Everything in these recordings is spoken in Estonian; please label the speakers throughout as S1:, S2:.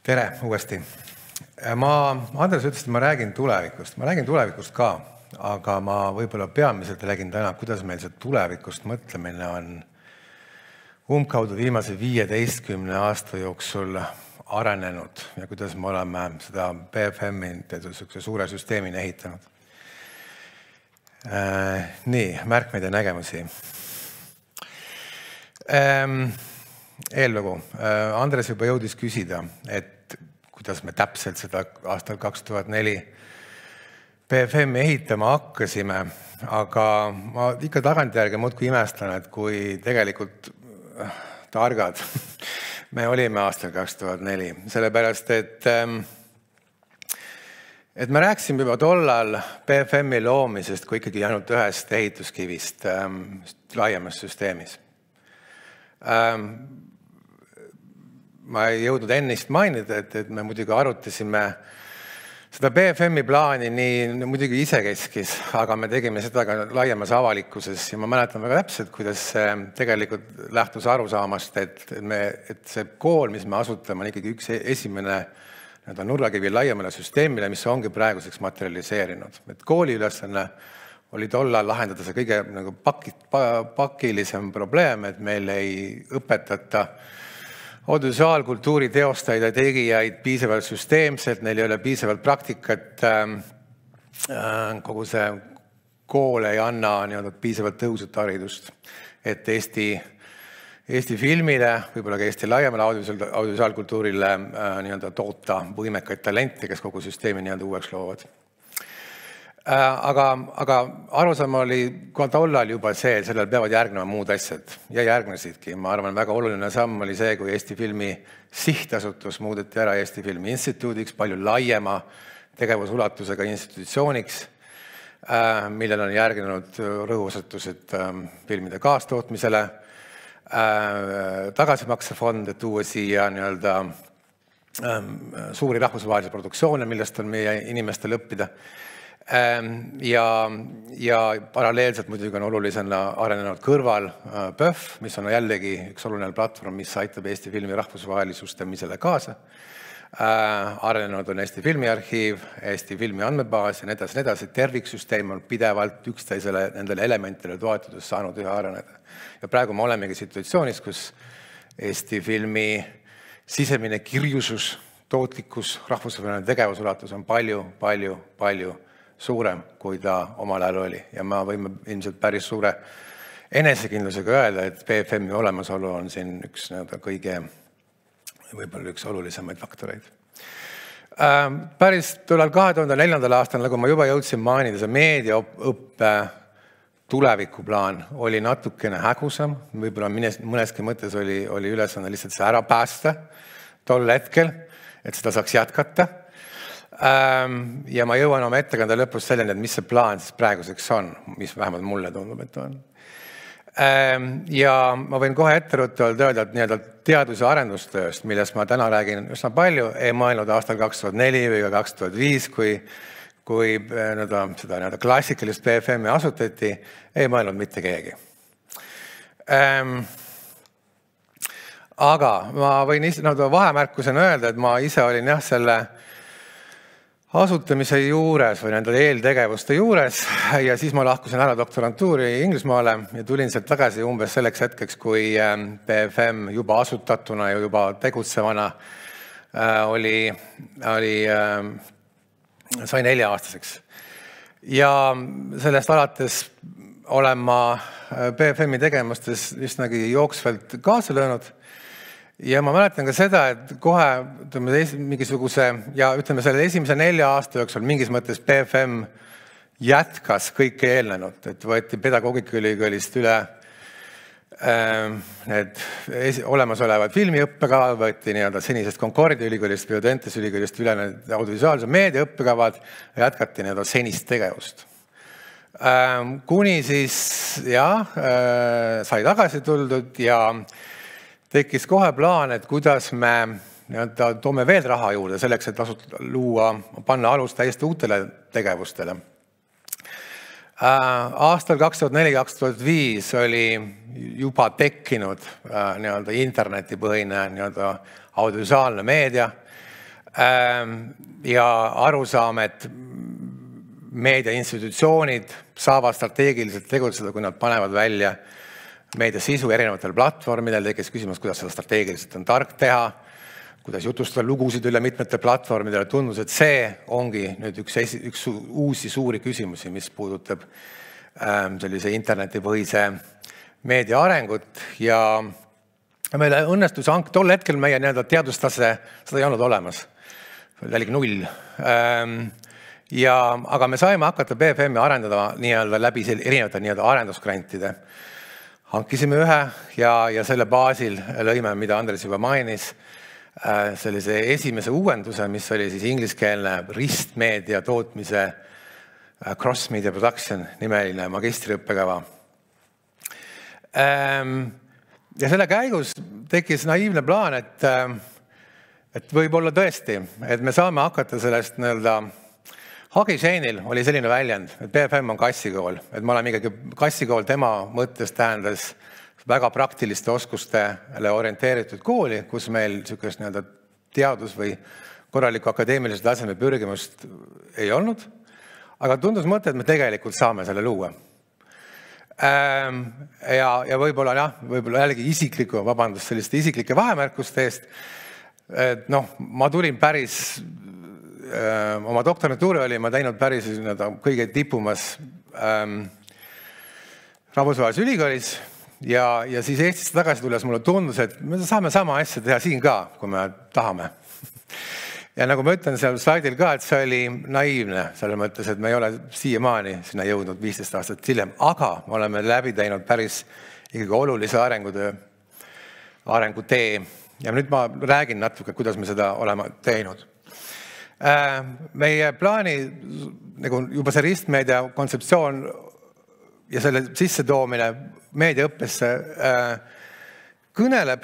S1: Tere uuesti. Andres ütles, et ma räägin tulevikust. Ma räägin tulevikust ka, aga ma võib-olla peamiselt räägin täna, kuidas meil see tulevikust mõtlemine on umbkaudu viimase 15 aasta jooksul arenenud ja kuidas me oleme seda BFM-i suure süsteemini ehitanud. Nii, märkmeid ja nägemusi. Eellugu. Andres juba jõudis küsida, et kuidas me täpselt seda aastal 2004 BFM-i ehitama hakkasime, aga ma ikka tagantjärgi muudkui imestan, et kui tegelikult targad me olime aastal 2004, sellepärast, et me rääkisime juba tollal BFM-i loomisest kui ikkagi ainult ühest ehituskivist laiemas süsteemis. Ma ei jõudnud ennist mainida, et me muidugi arutasime seda BFM-i plaani nii muidugi isekeskis, aga me tegime seda ka laiemas avalikkuses ja ma mäletan väga täpselt, kuidas see tegelikult lähtus arusaamast, et see kool, mis me asutame, on ikkagi üks esimene nurgakivi laiemale süsteemile, mis ongi praeguseks materialiseerinud. Et kooli ülesanne oli tollal lahendada see kõige pakilisem probleem, et meil ei õpetata audiovisuaalkultuuri teostajaid ja tegijaid piisavalt süsteemselt, neil ei ole piisavalt praktikat, kogu see kool ei anna piisavalt tõhusat haridust, et Eesti filmile, võib-olla ka Eesti laiemale audiovisuaalkultuurile toota võimekaid talente, kes kogu süsteemi uueks loovad. Aga arusaam oli ka tollal juba see, et sellel peavad järgnema muud asjad ja järgnesidki. Ma arvan, väga oluline samm oli see, kui Eesti Filmi sihtasutus muudeti ära Eesti Filmi Instituudiks, palju laiema tegevusulatusega institutsiooniks, millel on järgnenud rõhuasetused filmide kaastootmisele, tagasimaksefond, et tuua siia suuri rahvusvahelisi produktsioone, millest on meie inimestel õppida. Ja paralleelselt muidugi on olulisena arenenud kõrval PÖF, mis on jällegi üks oluline platvorm, mis aitab Eesti filmi rahvusvahelisustamisele kaasa. Arenenud on Eesti filmiarhiiv, Eesti filmi andmebaas ja nii edasi. Terviksüsteem on pidevalt üksteisele nendele elementile toetudes saanud üha areneda. Ja praegu me olemegi situatsioonis, kus Eesti filmi sisemine kirjusus, tootlikkus, rahvusvaheline tegevusulatus on palju suurem, kui ta omal ajal oli. Ja ma võime ilmselt päris suure enesekindlusega öelda, et BFM-i olemasolu on siin üks kõige võib-olla üks olulisemaid faktoreid. Päris tollal 2004. aastal, nagu ma juba jõudsin mainida, see meediaõppe tulevikuplaan oli natukene hägusam, võib-olla mõneski mõttes oli ülesanne lihtsalt see ära päästa tol hetkel, et seda saaks jätkata. Ja ma jõuan oma ettekande lõpus selleni, et mis see plaan siis praeguseks on, mis vähemalt mulle tundub, et on. Ja ma võin kohe etteruttavalt öelda, et teadus- ja arendustööst, millest ma täna räägin üsna palju, ei mõelnud aastal 2004 või 2005, kui seda klassikalist BFM-i asutati, ei mõelnud mitte keegi. Aga ma võin vahemärkusena öelda, et ma ise olin selle asutamise juures või nende eeltegevuste juures ja siis ma lahkusin ära doktorantuuri Inglismaale ja tulin sealt tagasi umbes selleks hetkeks, kui BFM juba asutatuna ja juba tegutsevana sai 4-aastaseks. Ja sellest alates olen ma BFM-i tegemustes üsnagi jooksvalt kaasa löönud. Ja ma mäletan ka seda, et kohe mingisuguse ja ütleme selle esimese 4 aasta jooksul mingis mõttes BFM jätkas kõike eelnenud, et võeti Pedagoogikaülikoolist üle need olemasolevad filmiõppekavad, võeti senisest Concordia ülikoolist või Audentes ülikoolist üle need audiovisuaalse meedia õppekavad ja jätkati senist tegevust. Kuni siis sai tagasi tuldud ja tekkis kohe plaan, et kuidas me toome veel raha juurde selleks, et panna alus täiesti uutele tegevustele. Aastal 2004-2005 oli juba tekkinud internetipõhine audiovisuaalne meedia, ja arusaam, et meediainstitutsioonid saavad strateegiliselt tegutseda, kui nad panevad välja meedia sisu erinevatel platvormidel, tekkis küsimus, kuidas seda strateegiliselt on tark teha, kuidas jutustada lugusid üle mitmete platvormidele, tundus, et see ongi nüüd üks uusi suuri küsimusi, mis puudutab sellise internetipõhise meedia arengut ja meile õnnestus tol hetkel meie teadustase, seda ei olnud olemas, jällegi 0. Aga me saime hakata BFM-i arendada läbi erinevate arendusgrantide. Hankisime ühe ja selle baasil lõime, mida Andres juba mainis, sellise esimese uuenduse, mis oli siis ingliskeelne ristmeedia tootmise Cross Media Production nimeline magistriõppekava. Ja selle käigus tekkis naiivne plaan, et võib-olla tõesti, et me saame hakata sellest Hagi Shane'il oli selline väljend, et BFM on kassikool, et me oleme ikkagi kassikool tema mõttes tähendas väga praktiliste oskustele orienteeritud kooli, kus meil niisugust teadus- või korraliku akadeemilise taseme pürgimust ei olnud, aga tundus mõte, et me tegelikult saame selle luua. Ja võib-olla jällegi selliste isiklike vahemärkuste eest, ma tulin päris oma doktorantuuri oli ma teinud päris kõige tipumas rahvusvahelises ülikoolis ja siis Eestisse tagasi tulles mulle tundus, et me saame sama asja teha siin ka, kui me tahame. Ja nagu ma ütlen seal slaidil ka, et see oli naiivne selles mõttes, et me ei ole siiamaani sinna jõudnud 15 aastat hiljem, aga me oleme läbi teinud päris ikkagi olulise arengutee. Ja nüüd ma räägin natuke, kuidas me seda oleme teinud. Meie plaani, juba see ristmeedia kontseptsioon ja selle sissetoomine meediaõppesse kõneleb,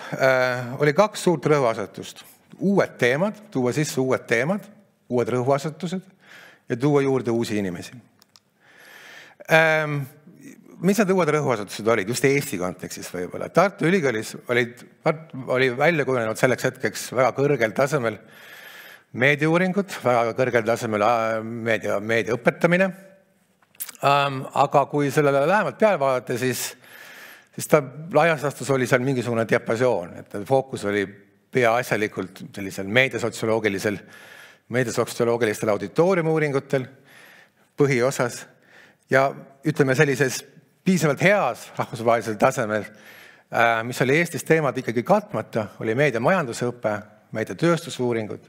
S1: oli 2 suurt rõhuasetust. Uued teemad, tuua sisse uued teemad, uued rõhuasetused ja tuua juurde uusi inimesi. Mis need uued rõhuasetused olid just Eesti kontekstis võib-olla? Tartu Ülikoolis oli välja kujunenud selleks hetkeks väga kõrgel tasemel meediauuringud, väga kõrgel tasemel meedia õpetamine. Aga kui sellele lähemalt peale vaadata, siis ta laias laastus oli seal mingisugune diapasoon, et fookus oli peaasjalikult sellisel meediasotsioloogilistel auditooriumuuringutel põhiosas ja ütleme sellises piisavalt heas rahvusvahelisel tasemel, mis oli Eestis teemad ikkagi katmata, oli meediamajanduse õpe, meediatööstusuuringud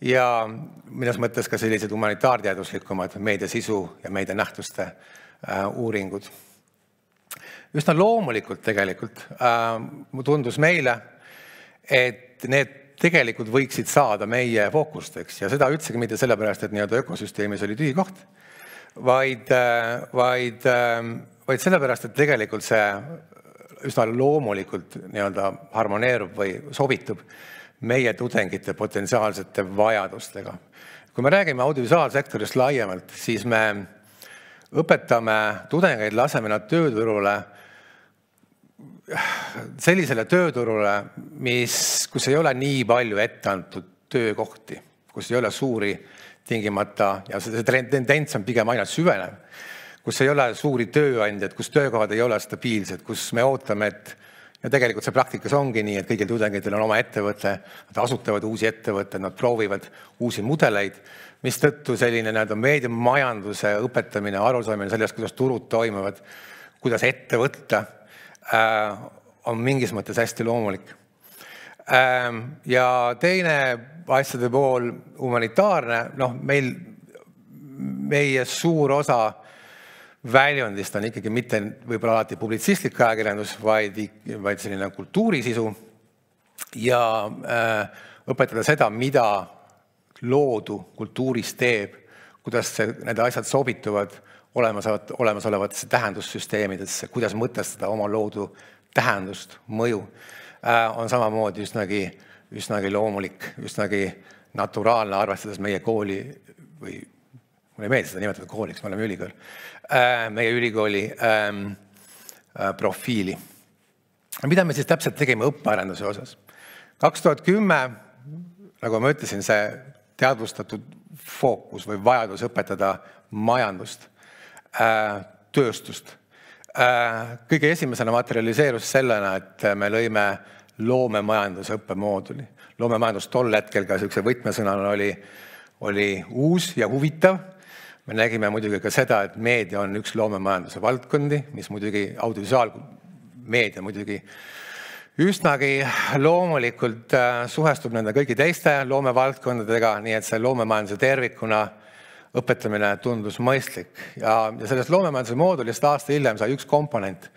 S1: ja milles mõttes ka sellised humanitaarteaduslikumad meediasisu ja meedianähtuste uuringud. Üsna loomulikult tegelikult tundus meile, et need tegelikult võiksid saada meie fookusteks ja seda üldsegi mitte sellepärast, et ökosüsteemis oli tühi koht, vaid sellepärast, et tegelikult see üsna loomulikult harmoneerub või sobitub meie tudengite potentsiaalsete vajadustega. Kui me räägime audiovisuaalsektorist laiemalt, siis me õpetame tudengeid, laseme nad tööturule, sellisele tööturule, kus ei ole nii palju etteantud töökohti, kus ei ole suuri tingimata, ja see tendents on pigem aina süvenev, kus ei ole suuri tööandjad, kus töökohad ei ole stabiilsed, kus me ootame, ja tegelikult see praktikas ongi nii, et kõigil tudengitel on oma ettevõte, nad asutavad uusi ettevõtteid, nad proovivad uusi mudeleid, mis tõttu selline meediamajanduse õpetamine, arusaamine sellest, kuidas turud toimuvad, kuidas ette võtta, on mingis mõttes hästi loomulik. Ja teine asjade pool, humanitaarne, meie suur osa väljundist on ikkagi mitte võib-olla alati publitsistlik ajakirjandus, vaid selline kultuurisisu ja õpetada seda, mida loodu kultuuris teeb, kuidas need asjad sobituvad olemasolevatesse tähendussüsteemidesse, kuidas mõtestada oma loodu tähendust, mõju, on samamoodi üsnagi loomulik, üsnagi naturaalne, arvestades meie kooli, või mulle ei meeldi seda nimetada kooliks, me oleme ülikool, meie ülikooli profiili. Mida me siis täpselt tegime õppearenduse osas? 2010 nagu ma ütlesin, see teadvustatud fookus või vajadus õpetada majandust, tööstust. Kõige esimesena materialiseerus sellena, et me lõime loomemajanduse õppemooduli. Loomemajandus tol hetkel ka sellise võtmesõnana oli uus ja huvitav. Me nägime muidugi ka seda, et meedia on üks loomemajanduse valdkondi, mis muidugi audiovisuaalmeedia muidugi üsnagi loomulikult suhestub nende kõigi teiste loomevaldkondadega, nii et see loomemajanduse tervikuna õpetamine tundus mõistlik. Ja sellest loomemajanduse moodulist aasta hiljem sai üks komponent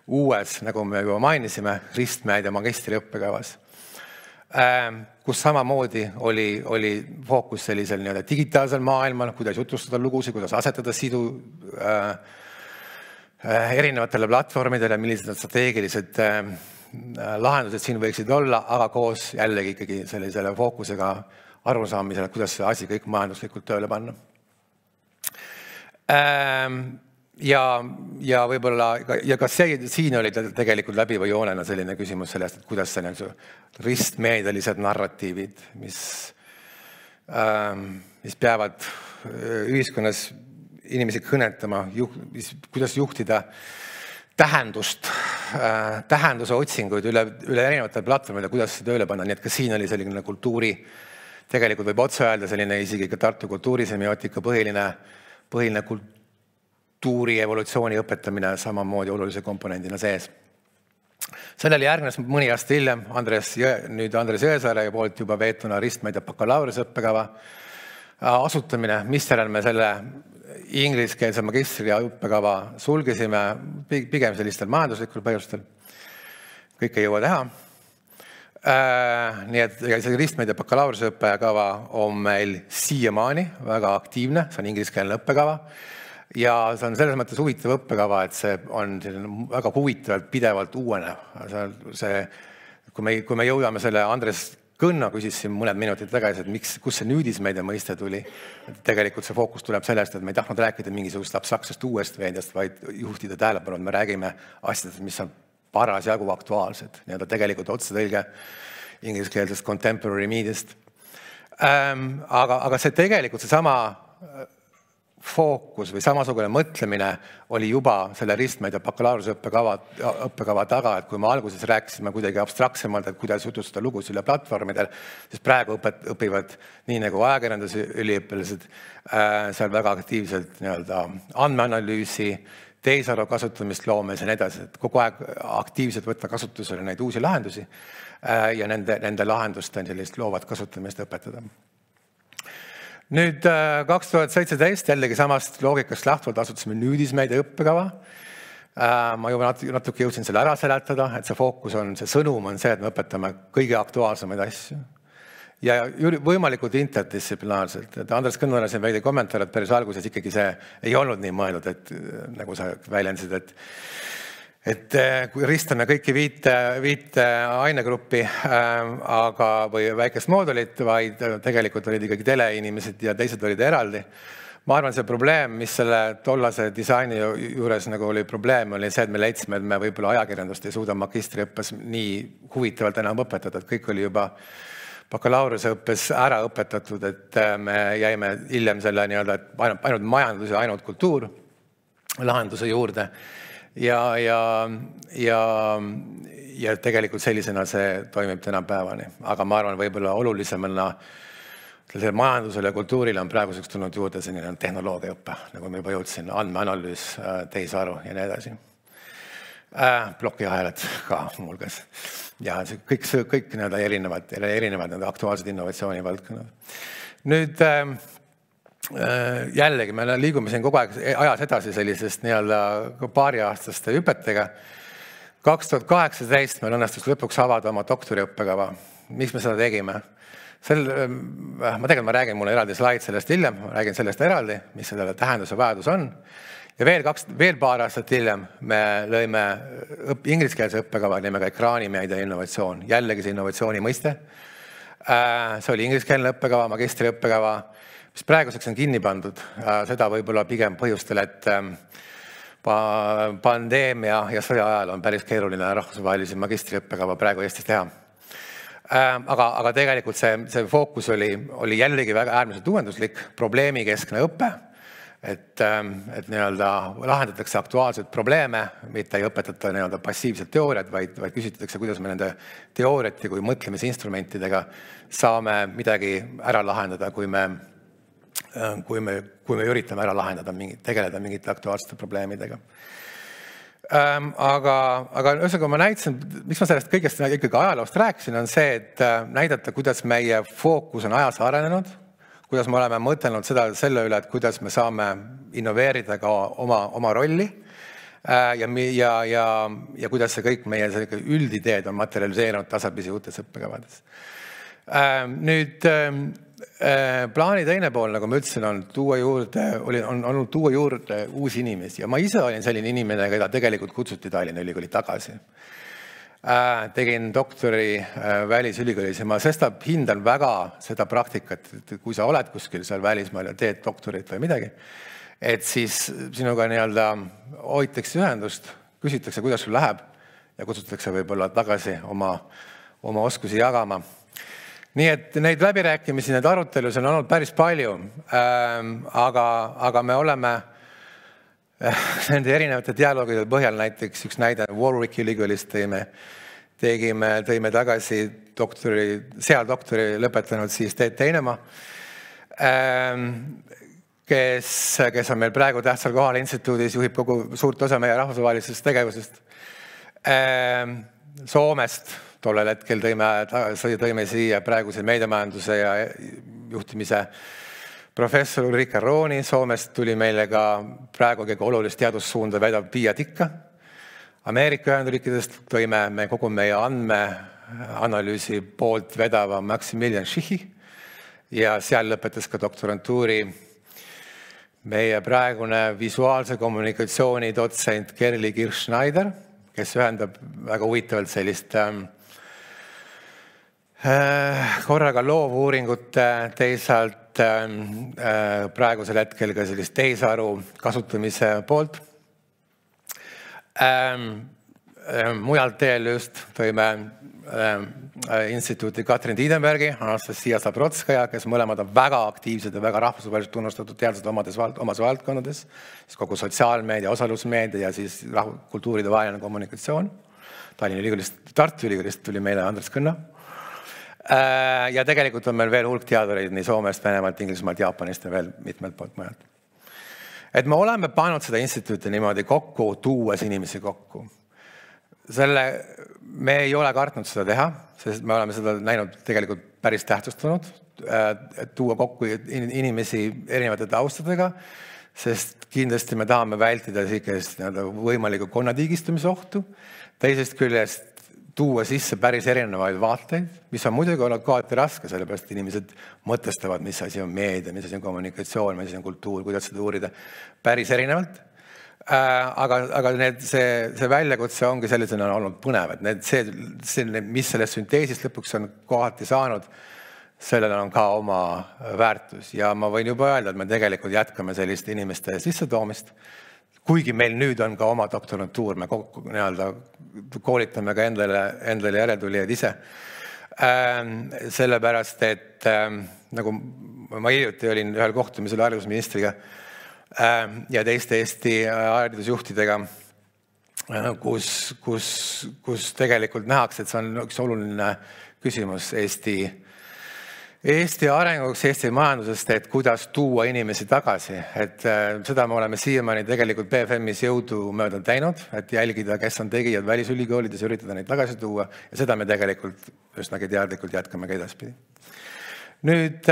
S1: uues, nagu me juba mainisime, ristmeedia magistriõppekavas, kus samamoodi oli fookus sellisel digitaalsel maailmal, kuidas jutustada lugusid, kuidas asetada sidu erinevatele platvormidele, millised need strateegilised lahendused siin võiksid olla, aga koos jällegi ikkagi sellisele fookusega arusaamisele, kuidas see asi kõik majanduslikult tööle panna. Ja võib-olla, ja ka siin oli tegelikult läbiva joonena selline küsimus sellest, et kuidas see ristmeedialised narratiivid, mis peavad ühiskonnas inimesi kõnetama, kuidas juhtida tähenduse otsinguid üle erinevatele platvormile, kuidas see tööle panna. Nii et ka siin oli selline kultuuri, tegelikult võib otse öelda selline isegi ka Tartu kultuurisemiotika põhiline kultuuri evolutsiooni õpetamine samamoodi olulise komponendina sees. Sellele järgnes mõni aasta hiljem Andres Jõesaare poolt juba veetuna ristmeedia bakalaureusõppekava asutamine, misjärel me selle ingliskeelse magistri ja õppekava sulgesime pigem sellistel majanduslikul põhjustel. Kõik ei jõua teha. Nii et see ristmeedia bakalaureusõppekava on meil siiamaani väga aktiivne, see on ingliskeelne õppekava. Ja see on selles mõttes huvitav õppekava, et see on väga huvitavalt pidevalt uuenev. Kui me jõudame selle Andres Kõnna küsis siin mõned minutid tagasi, et kus see nüüdismeedia mõiste tuli. Tegelikult see fookus tuleb sellest, et me ei tahtnud rääkida mingisugust abstraktsest uuest meediast, vaid juhtida tähelepanu, et me räägime asjadest, mis on parasjagu aktuaalsed. Tegelikult otsetõlge ingliskeelsest contemporary mediast. Aga see tegelikult seesama fookus või samasugune mõtlemine oli juba selle ristmeedia bakalaureusõppekava taga, et kui me alguses rääkisime kuidagi abstraktsemalt, et kuidas jutustada lugusid üle platvormidel, siis praegu õpivad nii nagu ajakirjanduse üliõpilased seal väga aktiivselt andmeanalüüsi, tehisaru kasutamist loomes ja nii edasi, et kogu aeg aktiivselt võtta kasutusele neid uusi lahendusi ja nende lahenduste sellist loovat kasutamist õpetada. Nüüd 2017 jällegi samast loogikast lähtuvalt asutasime nüüdismeedia õppekava. Ma juba natuke jõudsin selle ära seletada, et see fookus on, see sõnum on see, et me õpetame kõige aktuaalsemaid asju. Ja võimalikult interdistsiplinaarselt. Andres Kõnnale siin veidi kommentaar, et päris alguses ikkagi see ei olnud nii mõeldud, et nagu sa väljendasid, et kui ristame kõiki viite ainegruppi või väikest moodulit, vaid tegelikult olid ikkagi teleinimesed ja teised olid eraldi. Ma arvan, see probleem, mis selle tollase disaini juures oli probleem, oli see, et me leidsime, et me võib-olla ajakirjandust ei suuda magistriõppes nii huvitavalt enam õpetada, et kõik oli juba bakalaureusõppes ära õpetatud, et me jäime hiljem selle ainult majandus ja ainult kultuur lahenduse juurde. Ja tegelikult sellisena see toimib tänapäevani. Aga ma arvan, võib-olla olulisemana majandusele ja kultuurile on praeguseks tulnud juurde selline tehnoloogiaõppe, nagu me juba jõudsin, andmeanalüüs, tehisaru ja nii edasi. Plokiahelad ka mulges. Ja kõik erinevad aktuaalsed innovatsiooni valdkonnad. Nüüd jällegi me liigume siin kogu aeg ajas edasi sellisest paariaastaste hüpetega. 2018 meil õnnestus lõpuks avada oma doktoriõppekava. Miks me seda tegime? Ma räägin mulle eraldi slaid sellest hiljem, ma räägin sellest eraldi, mis selle tähenduse vajadus on. Ja veel paar aastat hiljem me lõime ingliskeelse õppekava nimega ekraanimeedia innovatsioon. Jällegi see innovatsiooni mõiste. See oli ingliskeelne õppekava, magistriõppekava, mis praeguseks on kinni pandud. Seda võib-olla pigem põhjustel, et pandeemia ja sõja ajal on päris keeruline rahvusvahelisi magistriõppekava praegu Eestis teha. Aga tegelikult see fookus oli jällegi väga äärmiselt uuenduslik, probleemikeskne õpe, et nii-öelda lahendatakse aktuaalseid probleeme, mitte ei õpetata nii-öelda passiivset teooriat, vaid küsitakse, kuidas me nende teooriate kui mõtlemisinstrumentidega saame midagi ära lahendada, kui me üritame ära lahendada tegeleda mingite aktuaalsete probleemidega. Aga ühesõnaga ma näitasin, miks ma sellest kõigest ikkagi ajaloost rääkisin, on see, et näidata, kuidas meie fookus on ajas arenenud, kuidas me oleme mõtelnud selle üle, et kuidas me saame innoveerida ka oma rolli ja kuidas see kõik meie üldideed on materialiseerunud tasapisi uutes õppekavades. Nüüd plaani teine pool, nagu ma ütlesin, on olnud tuua juurde uusi inimesi ja ma ise olin selline inimene, keda tegelikult kutsuti Tallinna Ülikooli tagasi. Tegin doktori välisülikoolis ja ma sestap hindan väga seda praktikat, et kui sa oled kuskil seal välismaal ja teed doktorit või midagi, et siis sinuga nii-öelda hoitakse ühendust, küsitakse, kuidas sul läheb ja kutsutakse võib-olla tagasi oma oskusi jagama. Nii et neid läbirääkimisi, neid arutelusid on olnud päris palju, aga me oleme nende erinevate dialoogide põhjal, näiteks üks näide Warwicki ülikoolist tõime tagasi seal doktori lõpetanud siis Teet Teinemaa, kes on meil praegu tähtsal kohal instituudis, juhib kogu suurt osa meie rahvusvahelisest tegevusest. Soomest tollel hetkel tõime siia praeguse meediamajanduse ja juhtimise professor Ulrika Rooni. Soomest tuli meile ka praegu kõige olulist teadussuunda vedav Pia Tikka. Ameerika Ühendriikidest tõime me kogu meie andmeanalüüsi poolt vedava Maximilian Schichi ja seal lõpetas ka doktorantuuri meie praegune visuaalse kommunikatsiooni dotsent Kerli Kirch-Schneider, kes ühendab väga huvitavalt sellist korraga loovuuringute, teisalt praegusel hetkel ka sellist tehisaru kasutamise poolt. Mujalt teel just tõime instituuti Katrin Tiidenbergi, Anastasia Zabrotskaja, kes mõlemad on väga aktiivsed ja väga rahvusvaheliselt tunnustatud teadlased omas valdkondades, kogu sotsiaalmeedia, osalusmeedia ja siis kultuuride vaheline kommunikatsioon. Tallinna Ülikoolist, Tartu Ülikoolist tuli meile Andres Kõnna. Ja tegelikult on meil veel hulk teadureid nii Soomest, Venemaalt, Inglismaalt, Jaapanist ja veel mitmelt poolt mujalt. Et me oleme pannud seda instituuti niimoodi kokku, tuues inimesi kokku. Me ei ole kartnud seda teha, sest me oleme seda näinud tegelikult päris tähtsustunud, et tuua kokku inimesi erinevate taustadega, sest kindlasti me tahame vältida võimaliku konnatiigistumise ohtu. Teisest küljest tuua sisse päris erinevaid vaateid, mis on muidugi olnud kohati raske, sellepärast inimesed mõtestavad, mis asi on meedia, mis asi on kommunikatsioon, mis asi on kultuur, kuidas seda uurida päris erinevalt. Aga see väljakutse ongi sellisena olnud põnev, et mis sellest sünteesist lõpuks on kohati saanud, sellel on ka oma väärtus ja ma võin juba öelda, et me tegelikult jätkame selliste inimeste sissetoomist, kuigi meil nüüd on ka oma doktorantuur, me koolitame ka endale järeltulijaid ise. Sellepärast, et nagu ma hiljuti olin ühel kohtumisel haridusministriga ja teiste Eesti haridusjuhtidega, kus tegelikult nähakse, et see on üks oluline küsimus Eesti arenguks, Eesti majandusest, et kuidas tuua inimesi tagasi. Et seda me oleme siiamaani tegelikult BFM-is jõudu mööda teinud, et jälgida, kes on tegijad välisülikoolides ja üritada neid tagasi tuua. Ja seda me tegelikult üsnagi teadlikult jätkame ka edaspidi. Nüüd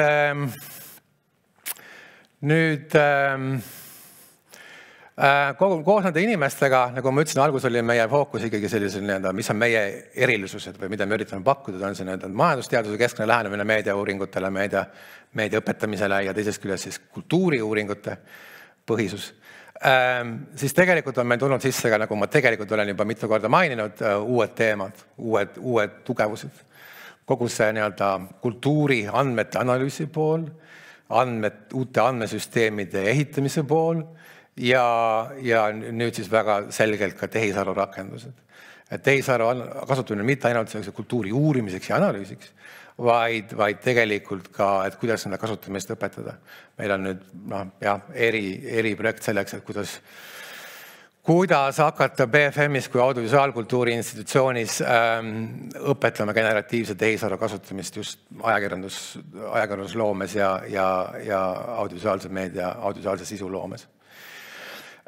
S1: koos nende inimestega, nagu ma ütlesin, algus oli meie fookus ikkagi sellisel, mis on meie erilisused või mida me üritame pakkuda, on see majandusteaduse keskne lähenemine meediauuringutele, meedia õpetamisele ja teisest küljest siis kultuuriuuringute põhisus. Siis tegelikult on meil tulnud sisse ka, nagu ma tegelikult olen juba mitu korda maininud, uued teemad, uued tugevused. Kogu see kultuuri andmete analüüsi pool, uute andmesüsteemide ehitamise pool, ja nüüd siis väga selgelt ka tehisaru rakendused. et tehisaru kasutamine mitte ainult kultuuri uurimiseks ja analüüsiks, vaid tegelikult ka, et kuidas nende kasutamist õpetada. Meil on nüüd eri projekt selleks, et kuidas hakata BFM-is kui audiovisuaalkultuuri institutsioonis õpetama generatiivse tehisaru kasutamist just ajakirjandusloomes ja audiovisuaalse meedia, audiovisuaalse sisu loomes.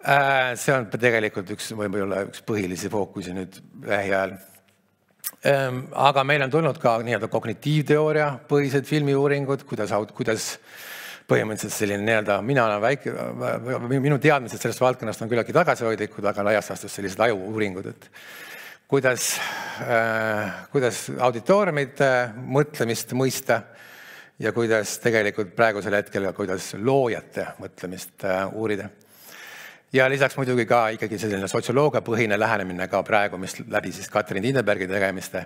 S1: See on tegelikult võib-olla üks põhilisi fookusi nüüd lähiajal. Aga meil on tulnud ka nii-öelda kognitiivteooria põhised filmiuuringud, kuidas põhimõtteliselt selline mina olen minu teadmised sellest valdkonnast on küllaltki tagasihoidlikud, aga laias laastus sellised ajuuuringud, et kuidas auditooriumide mõtlemist mõista ja kuidas tegelikult praegusel hetkel, kuidas loojate mõtlemist uurida. Ja lisaks muidugi ka ikkagi selline sotsioloogiapõhine lähenemine ka praegu, mis läbi siis Katrin Tinderbergi tegemiste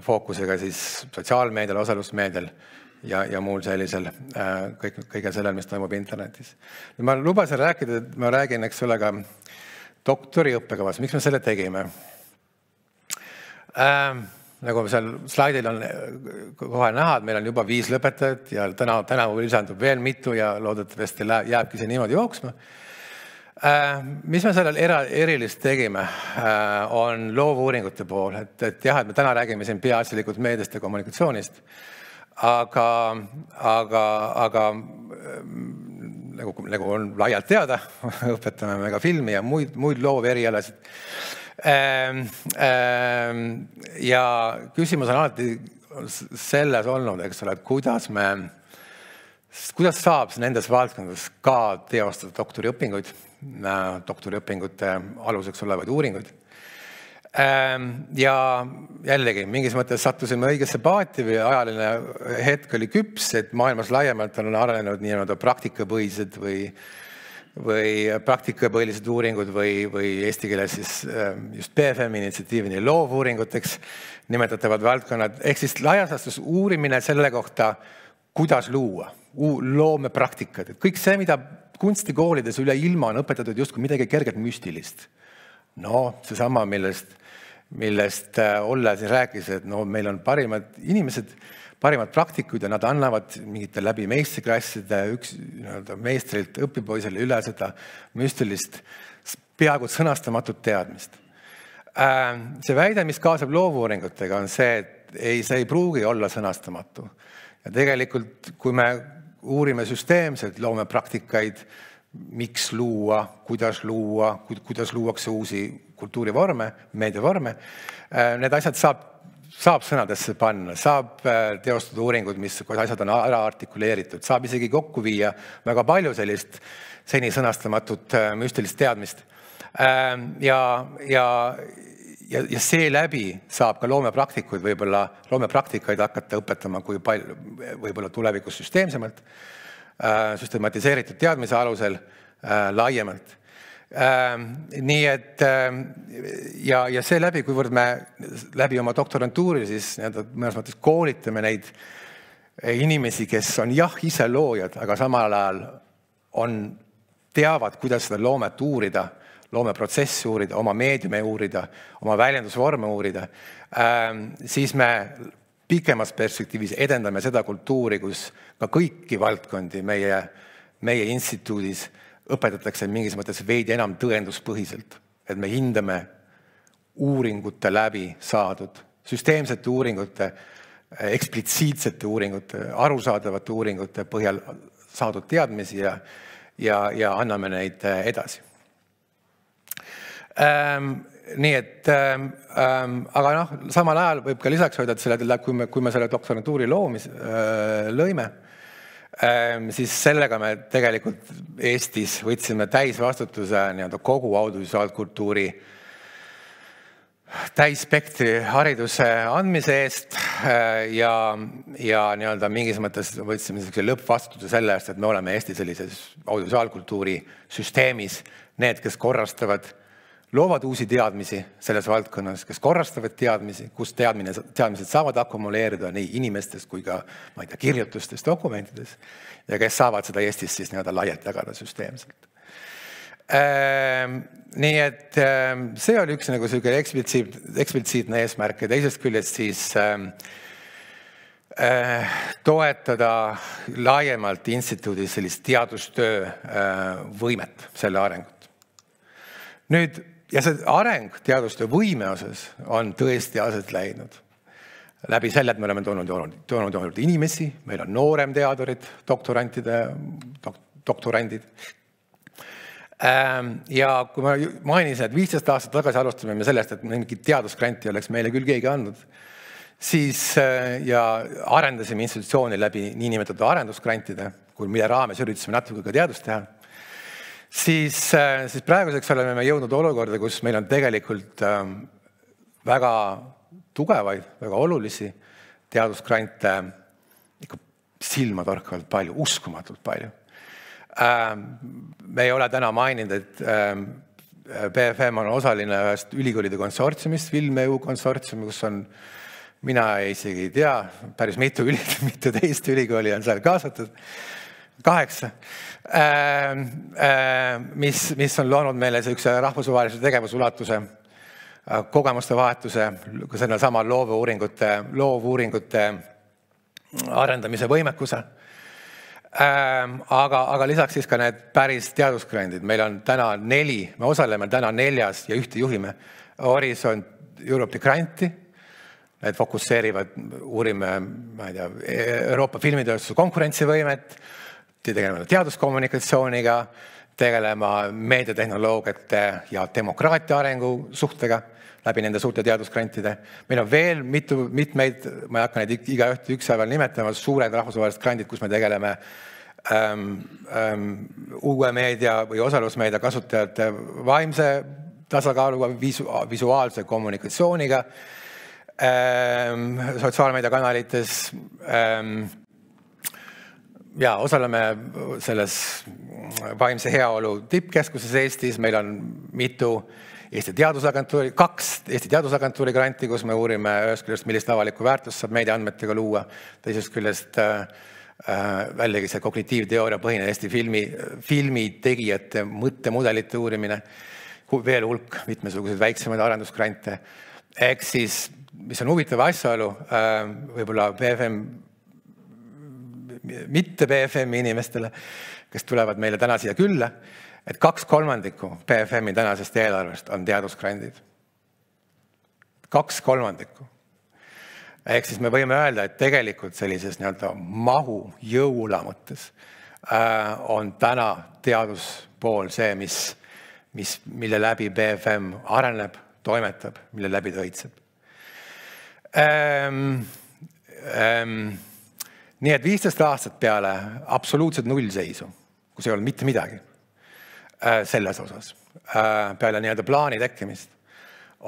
S1: fookusega siis sotsiaalmeedial, osalusmeedial ja muul sellisel kõige sellel, mis toimub internetis. Ma lubasin rääkida, et ma räägin, eks ole, ka doktoriõppekavas. Miks me selle tegime? Nagu seal slaidil on kohe näha, et meil on juba 5 lõpetajat ja tänavu lisandub veel mitu ja loodetavasti jääbki see niimoodi jooksma. Mis me sellel erilist tegime, on loovuuringute pool. Et jah, et me täna räägime siin peaasjalikult meediast ja kommunikatsioonist, aga nagu on laialt teada, õpetame me ka filmi ja muid looverialasid. Ja küsimus on alati selles olnud, eks ole, et kuidas saab nendes valdkondades ka teostada doktoriõpingute aluseks olevaid uuringuid. Ja jällegi, mingis mõttes sattusime õigesse paati või ajaline hetk oli küps, et maailmas laiemalt on arenenud nii-öelda praktikapõhised või praktikapõhilised uuringud või eesti keeles siis just BFM initsiatiivini loovuuringuteks nimetatavad valdkonnad. Ehk siis laias laastus uurimine selle kohta, kuidas luua, loomepraktikad. Kõik see, mida kunstikoolides üle ilma on õpetatud justkui midagi kergelt müstilist. No seesama, millest Olle siin rääkis, et meil on parimad inimesed, parimad praktikud ja nad annavad mingite läbi meistriklasside meistrilt õpipoisele üle seda müstilist, peaaegu sõnastamatut teadmist. See väide, mis kaasab loovuuringutega, on see, et see ei pruugi olla sõnastamatu. Ja tegelikult, kui me uurime süsteemselt loomepraktikaid, miks luua, kuidas luuakse uusi kultuurivorme, meediavorme, need asjad saab sõnadesse panna, saab teostada uuringud, mis asjad on ära artikuleeritud, saab isegi kokku viia väga palju sellist seni sõnastamatut müstilist teadmist. Ja seeläbi saab ka loomepraktikaid hakata õpetama kui palju, võib-olla tulevikus süsteemsemalt, süstematiseeritud teadmise alusel laiemalt. Nii et ja seeläbi, kuivõrd me läbi oma doktorantuuri siis mõnes mõttes koolitame neid inimesi, kes on ise loojad, aga samal ajal teavad, kuidas seda loomet uurida, loomeprotsessi uurida, oma meediumi uurida, oma väljendusvorme uurida, siis me pikemas perspektiivis edendame seda kultuuri, kus ka kõiki valdkondi meie instituudis õpetatakse mingis mõttes veidi enam tõenduspõhiselt, et me hindame uuringute läbi saadud, süsteemsete uuringute, eksplitsiitsete uuringute, arusaadavate uuringute põhjal saadud teadmisi ja anname neid edasi. Nii et, aga samal ajal võib ka lisaks öelda, et kui me selle doktorantuuri lõime, siis sellega me tegelikult Eestis võtsime täisvastutuse kogu audiovisuaalkultuuri täisspektri hariduse andmise eest ja mingis mõttes võtsime lõppvastutuse selle eest, et me oleme Eesti sellises audiovisuaalkultuuri süsteemis need, kes korrastavad, loovad uusi teadmisi selles valdkonnas, kes korrastavad teadmisi, kus teadmised saavad akkumuleerida nii inimestes kui ka kirjutustes, dokumentides ja kes saavad seda Eestis siis laialt jagada süsteemselt. Nii et see oli üks nagu selline eksplitsiitne eesmärk ja teisest küljest siis toetada laiemalt instituudis sellist teadustöö võimet, selle arengut. Nüüd, ja see areng teadustöö võime osas on tõesti aset läinud. Läbi selle, et me oleme toonud inimesi, meil on noorem teadurid, doktorandid. Ja kui ma mainisin, et 15 aastat tagasi alustame me sellest, et mingit teadusgranti oleks meile küll keegi andnud, siis ja arendasime institutsiooni läbi niinimetatud arendusgrantide, mille raames üritasime natuke ka teadust teha, siis praeguseks oleme me jõudnud olukorda, kus meil on tegelikult väga tugevaid, väga olulisi teadusgrante ikka silmatorkavalt palju, uskumatult palju. Me ei ole täna maininud, et BFM on osaline ühest ülikoolide konsortsiumist, FilmEU konsortsiumi, kus on, mina isegi ei tea, päris mitu teist ülikooli on seal kaasatud, 8, mis on loonud meile üks rahvusvahelise tegevusulatuse kogemuste vahetuse, selle sama loovuuringute arendamise võimekuse. Aga lisaks siis ka need päris teadusgrandid. Meil on täna 4, me osaleme täna 4 ja ühte juhime Horizon Europe granti. Need fokusseerivad, uurime, ma ei tea, Euroopa filmitööstuse konkurentsivõimet, tegeleme teaduskommunikatsiooniga, tegelema meediatehnoloogiate ja demokraatia arengu suhtega läbi nende suurte teadusgrantide. Meil on veel mitmeid, ma ei hakka neid igaühte ükshaaval nimetama, suured rahvusvahelised grandid, kus me tegeleme uue meedia või osalusmeedia kasutajate vaimse tasakaaluga, visuaalse kommunikatsiooniga, sotsiaalmeediakanalites ja osaleme selles vaimse heaolu tippkeskuses Eestis. Meil on mitu Eesti Teadusagentuuri, 2 Eesti Teadusagentuuri granti, kus me uurime ühest küljest, millist avalikku väärtust saab meediaandmetega luua, teisest küljest väljagi see kognitiivteooria põhine Eesti filmi tegijate mõttemudelite uurimine, veel hulk mitmesuguseid väiksemaid arendusgrante. Ehk siis, mis on huvitav asjaolu, võib-olla mitte BFM-i inimestele, kes tulevad meile täna siia külla, et 2/3 BFM-i tänasest eelarvest on teadusgrandid. 2/3. Ehk siis me võime öelda, et tegelikult sellises mahu jõula mõttes on täna teaduspool see, mille läbi BFM areneb, toimetab, mille läbi ta õitseb. Nii et 15 aastat peale absoluutselt nullseisu, kus ei ole mitte midagi selles osas, peale nii-öelda plaani tekkimist,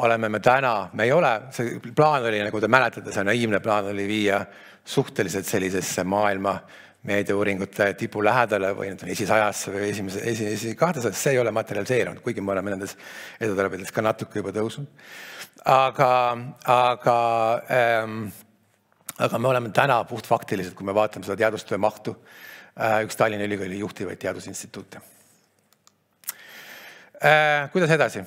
S1: oleme me täna, me ei ole, see plaan oli, nagu te mäletate, see naiivne plaan oli viia suhteliselt sellisesse maailma meediauuringute tipu lähedale või esisajasse või esimese 200, see ei ole materialiseerunud, kuigi me oleme nendes edutelepides ka natuke juba tõusnud. Aga me oleme täna puhtfaktiliselt, kui me vaatame seda teadustöö mahtu, üks Tallinna Ülikooli juhtivaid teadusinstituute. Kuidas edasi?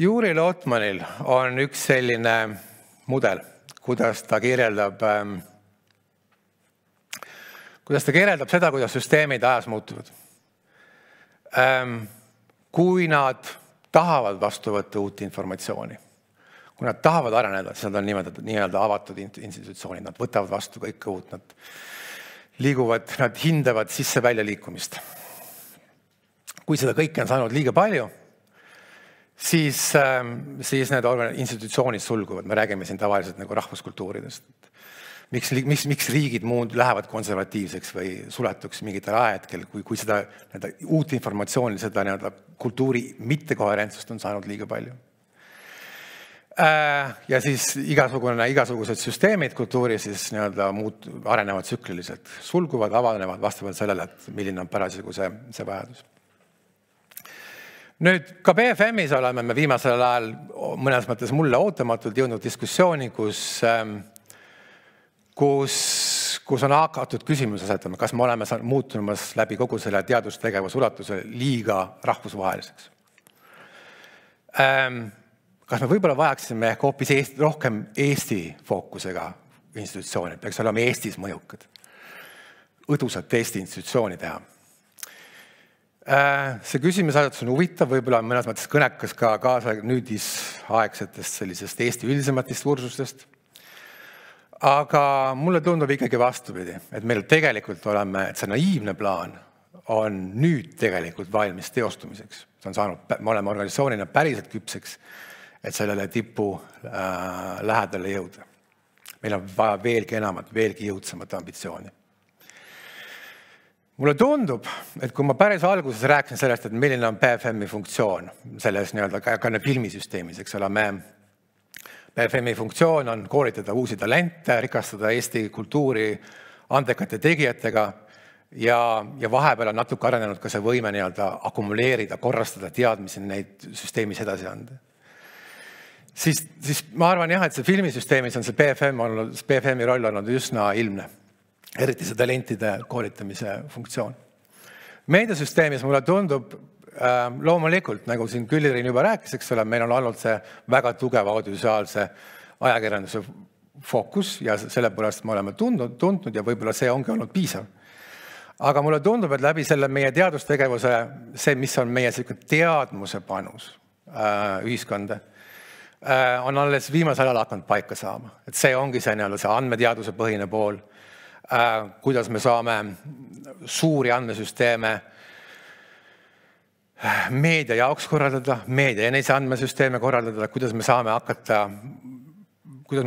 S1: Juri Lotmanil on üks selline mudel, kuidas ta kirjeldab seda, kuidas süsteemid ajas muutuvad. Kui nad tahavad vastu võtta uut informatsiooni, kui nad tahavad areneda, siis nad on nii-öelda avatud institutsioonid, nad võtavad vastu kõike uut, nad liiguvad, nad hindavad sisse-välja liikumist. Kui seda kõike on saanud liiga palju, siis need institutsioonid sulguvad. Me räägime siin tavaliselt nagu rahvuskultuuridest. Miks riigid muud lähevad konservatiivseks või suletuks mingitel ajahetkel, kui seda uut informatsiooni, seda kultuuri mittekoherentsust on saanud liiga palju. Ja siis igasugused süsteemid kultuuris siis arenevad tsükliliselt, sulguvad, avanevad vastavalt sellele, et milline on parasjagu see vajadus. Nüüd ka BFM-is oleme me viimasel ajal mõnes mõttes mulle ootamatult jõudnud diskussiooni, kus kus on hakatud küsimusi asetama, kas me oleme muutumas läbi kogu selle teadustegevuse ulatuse liiga rahvusvaheliseks. Kas me võib-olla vajaksime ehk hoopis rohkem Eesti fookusega institutsioonid, peaks olema Eestis mõjukad, õdusat Eesti institutsiooni teha. See küsimusasetus on huvitav, võib-olla on mõnes mõttes kõnekas ka kaasa nüüdisaegsetest sellisest Eesti üldisemat diskursustest. Aga mulle tundub ikkagi vastupidi, et meil tegelikult oleme, et see naiivne plaan on nüüd tegelikult valmis teostumiseks. See on saanud, me oleme organisatsioonina päriselt küpseks, et sellele tipu lähedale jõuda. Meil on vaja veelgi enamat, veelgi jõudsamat ambitsiooni. Mulle tundub, et kui ma päris alguses rääkisin sellest, et milline on BFM-i funktsioon selles ka filmisüsteemis, eks ole, BFM-i funktsioon on koolitada uusi talente, rikastada Eesti kultuuri andekate tegijatega ja vahepeal on natuke arenenud ka see võime akumuleerida, korrastada teadmisi neid süsteemis edasi anda. Siis ma arvan jah, et see filmisüsteemis on see BFM-i roll olnud üsna ilmne, eriti see talentide koolitamise funktsioon. Meediasüsteemis mulle tundub, loomulikult, nagu siin Küllirin juba rääkis, eks ole, meil on olnud see väga tugev audiovisuaalse ajakirjanduse fookus ja sellepärast me oleme tundnud ja võib-olla see ongi olnud piisav. Aga mulle tundub, et läbi selle meie teadustegevuse, see, mis on meie teadmuse panus ühiskonda, on alles viimasel ajal hakanud paika saama. Et see ongi see andmeteaduse põhine pool, kuidas me saame suuri andmesüsteeme meedia jaoks korraldada, meedia enese andmesüsteeme korraldada, kuidas me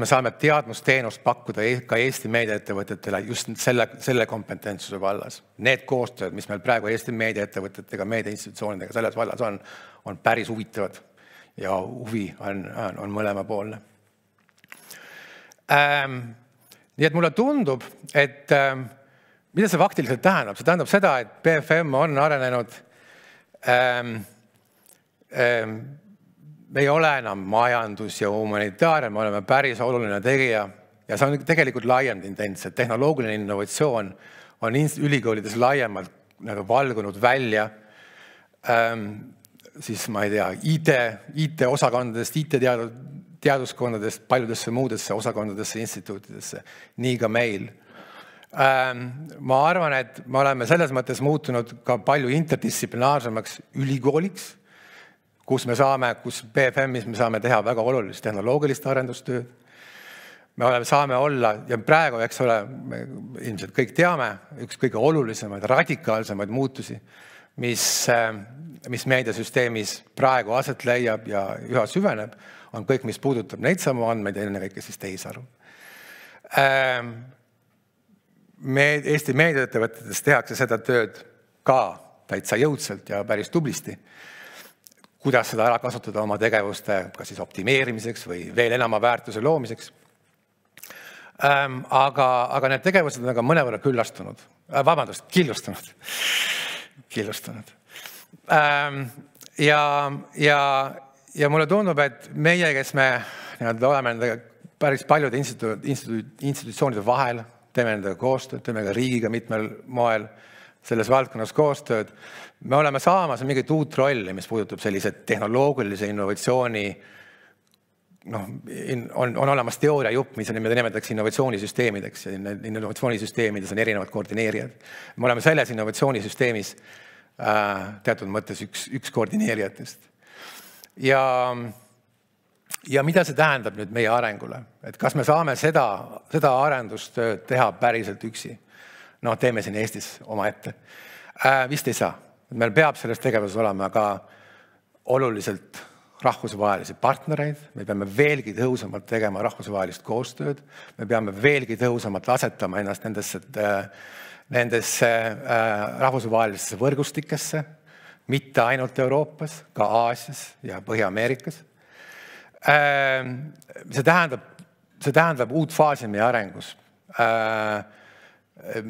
S1: saame teadmusteenust pakkuda ka Eesti meediaettevõtetele just selle kompetentsuse vallas. Need koostööd, mis meil praegu Eesti meediaettevõtetega, meediainstitutsioonidega selles vallas on päris huvitavad ja huvi on mõlemapoolne. Nii et mulle tundub, et mida see faktiliselt tähendab? See tähendab seda, et BFM on arenenud me ei ole enam majandus ja humanitaaria, me oleme päris oluline tegija ja see on tegelikult laiem tendents, et tehnoloogiline innovatsioon on ülikoolides laiemalt valgunud välja siis ma ei tea, IT-osakondadest, IT-teaduskondadest, paljudesse muudesse osakondadesse, instituutidesse, nii ka meil. Ma arvan, et me oleme selles mõttes muutunud ka palju interdistsiplinaarsemaks ülikooliks, kus BFM-is me saame teha väga olulist tehnoloogilist arendustööd. Me saame olla, ja praegu, eks ole, me ilmselt kõik teame, üks kõige olulisemaid, radikaalsemaid muutusi, mis meediasüsteemis praegu aset leiab ja üha süveneb, on kõik, mis puudutab neid samu andmeid ja ennekõike siis tehisaru. Eesti meediaettevõtetes tehakse seda tööd ka täitsa jõudsalt ja päris tublisti. Kuidas seda ära kasutada oma tegevuste kas siis optimeerimiseks või veel enama väärtuse loomiseks. Aga need tegevused on mõnevõrra killustunud. Ja mulle tundub, et meie, kes me oleme päris paljude institutsioonide vahel, teeme nendega koostööd, teeme ka riigiga mitmel moel selles valdkonnas koostööd. Me oleme saamas mingit uut rolli, mis puudutab sellise tehnoloogilise innovatsiooni, on olemas teooriajupp, mis nimetatakse innovatsioonisüsteemideks ja innovatsioonisüsteemides on erinevad koordineerijad. Me oleme selles innovatsioonisüsteemis teatud mõttes üks koordineerijatest. Ja mida see tähendab nüüd meie arengule? Et kas me saame seda arendustööd teha päriselt üksi? Teeme siin Eestis oma ette. Vist ei saa. Meil peab selles tegevuses olema ka oluliselt rahvusvahelisi partnereid. Me peame veelgi tõhusamalt tegema rahvusvahelist koostööd. Me peame veelgi tõhusamalt asetama ennast nendesse rahvusvahelistesse võrgustikesse, mitte ainult Euroopas, ka Aasias ja Põhja-Ameerikas. See tähendab uut faasi meie arengus,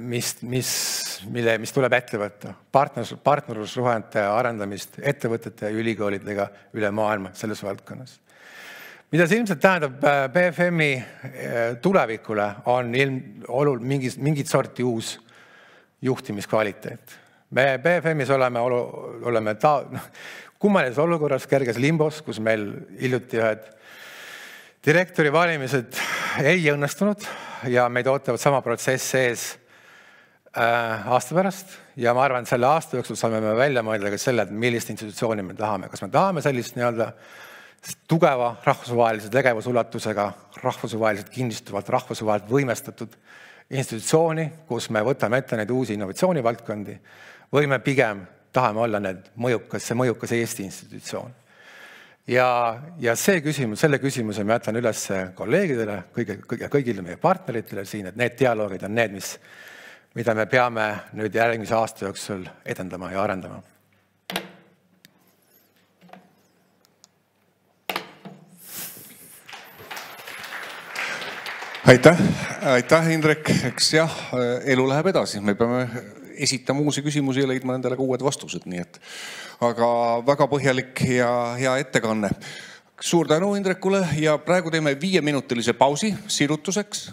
S1: mis tuleb ette võtta. Partnerlussuhete arendamist ettevõtete ja ülikoolidega üle maailma selles valdkonnas. Mida see ilmselt tähendab BFM-i tulevikule, on mingit sorti uus juhtimiskvaliteet. Me BFM-is oleme kummalises olukorras, kerges limbos, kus meil hiljuti ühed direktori valimised ei õnnestunud ja meid ootavad sama protsess ees aasta pärast ja ma arvan, et selle aasta jooksul saame me välja mõelda ka selle, et millist institutsiooni me tahame. Kas me tahame sellist nii-öelda tugeva rahvusvahelise tegevusulatusega, rahvusvaheliselt kinnistuvalt, rahvusvaheliselt võimestatud institutsiooni, kus me võtame ette neid uusi innovatsioonivaldkondi või me pigem tahame olla see mõjukas Eesti institutsioon. Ja selle küsimuse ma jätan üles kolleegidele, kõigile meie partneritele siin, et need dialoogid on need, mida me peame nüüd järgmise aasta jooksul edendama ja arendama.
S2: Aitäh, Indrek. Eks jah, elu läheb edasi. Me peame esitama uusi küsimusi ja leidma nendele ka uued vastused. Nii et, aga väga põhjalik ja hea ettekanne. Suur tänu Indrekule ja praegu teeme 5-minutilise pausi sirutuseks.